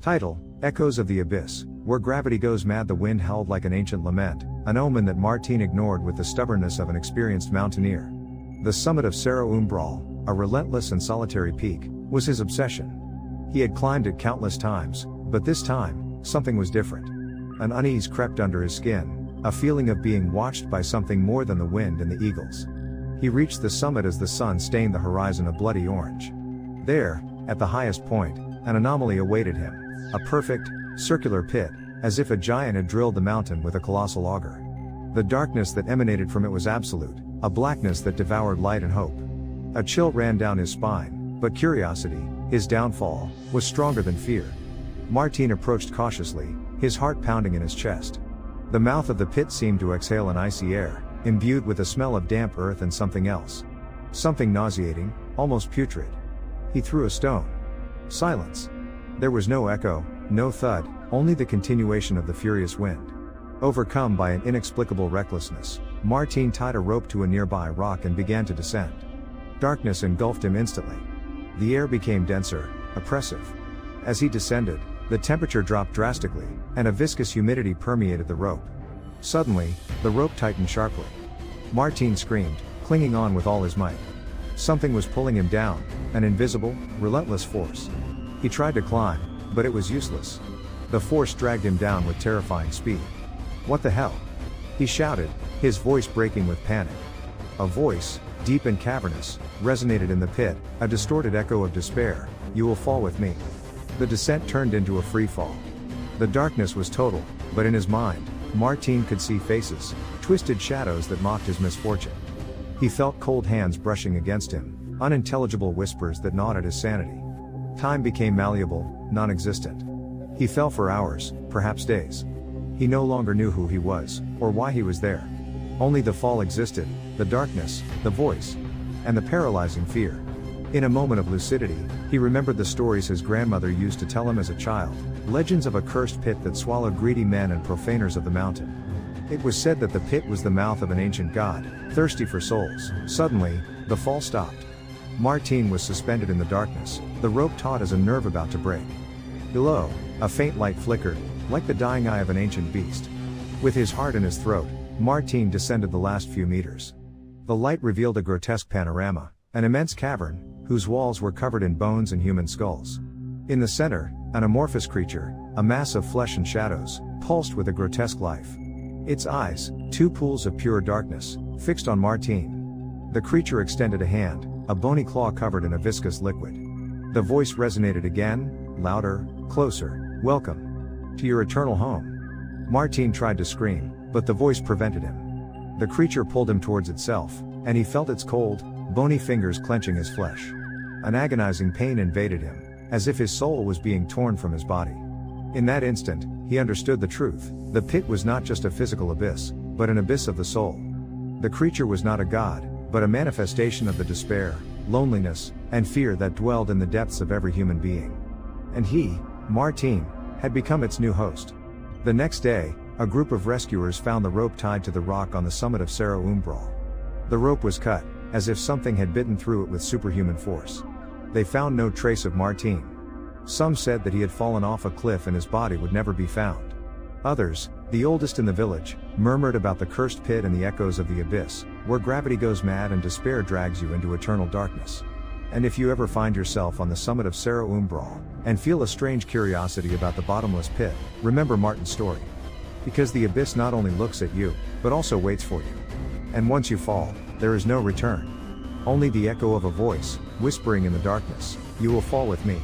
Title: Echoes of the Abyss. Where gravity goes mad, the wind howled like an ancient lament, an omen that Martin ignored with the stubbornness of an experienced mountaineer. The summit of Cerro Umbral, a relentless and solitary peak, was his obsession. He had climbed it countless times, but this time, something was different. An unease crept under his skin, a feeling of being watched by something more than the wind and the eagles. He reached the summit as the sun stained the horizon a bloody orange. There, at the highest point, an anomaly awaited him. A perfect, circular pit, as if a giant had drilled the mountain with a colossal auger. The darkness that emanated from it was absolute, a blackness that devoured light and hope. A chill ran down his spine, but curiosity, his downfall, was stronger than fear. Martin approached cautiously, his heart pounding in his chest. The mouth of the pit seemed to exhale an icy air, imbued with a smell of damp earth and something else. Something nauseating, almost putrid. He threw a stone. Silence. There was no echo, no thud, only the continuation of the furious wind. Overcome by an inexplicable recklessness, Martin tied a rope to a nearby rock and began to descend. Darkness engulfed him instantly. The air became denser, oppressive. As he descended, the temperature dropped drastically, and a viscous humidity permeated the rope. Suddenly, the rope tightened sharply. Martin screamed, clinging on with all his might. Something was pulling him down, an invisible, relentless force. He tried to climb, but it was useless. The force dragged him down with terrifying speed. What the hell? He shouted, his voice breaking with panic. A voice, deep and cavernous, resonated in the pit, a distorted echo of despair. You will fall with me. The descent turned into a free fall. The darkness was total, but in his mind, Martin could see faces, twisted shadows that mocked his misfortune. He felt cold hands brushing against him, unintelligible whispers that gnawed at his sanity. Time became malleable, non-existent. He fell for hours, perhaps days. He no longer knew who he was, or why he was there. Only the fall existed, the darkness, the voice, and the paralyzing fear. In a moment of lucidity, he remembered the stories his grandmother used to tell him as a child, legends of a cursed pit that swallowed greedy men and profaners of the mountain. It was said that the pit was the mouth of an ancient god, thirsty for souls. Suddenly, the fall stopped. Martin was suspended in the darkness, the rope taut as a nerve about to break. Below, a faint light flickered, like the dying eye of an ancient beast. With his heart in his throat, Martin descended the last few meters. The light revealed a grotesque panorama, an immense cavern, whose walls were covered in bones and human skulls. In the center, an amorphous creature, a mass of flesh and shadows, pulsed with a grotesque life. Its eyes, two pools of pure darkness, fixed on Martin. The creature extended a hand, a bony claw covered in a viscous liquid. The voice resonated again, louder, closer. Welcome to your eternal home. Martin tried to scream, but the voice prevented him. The creature pulled him towards itself, and he felt its cold, bony fingers clenching his flesh. An agonizing pain invaded him, as if his soul was being torn from his body. In that instant, he understood the truth. The pit was not just a physical abyss, but an abyss of the soul. The creature was not a god, but a manifestation of the despair, loneliness, and fear that dwelled in the depths of every human being. And he, Martin, had become its new host. The next day, a group of rescuers found the rope tied to the rock on the summit of Cerro Umbral. The rope was cut, as if something had bitten through it with superhuman force. They found no trace of Martin. Some said that he had fallen off a cliff and his body would never be found. Others, the oldest in the village, murmured about the cursed pit and the echoes of the abyss, where gravity goes mad and despair drags you into eternal darkness. And if you ever find yourself on the summit of Cerro Umbral, and feel a strange curiosity about the bottomless pit, remember Martin's story. Because the abyss not only looks at you, but also waits for you. And once you fall, there is no return. Only the echo of a voice, whispering in the darkness, you will fall with me.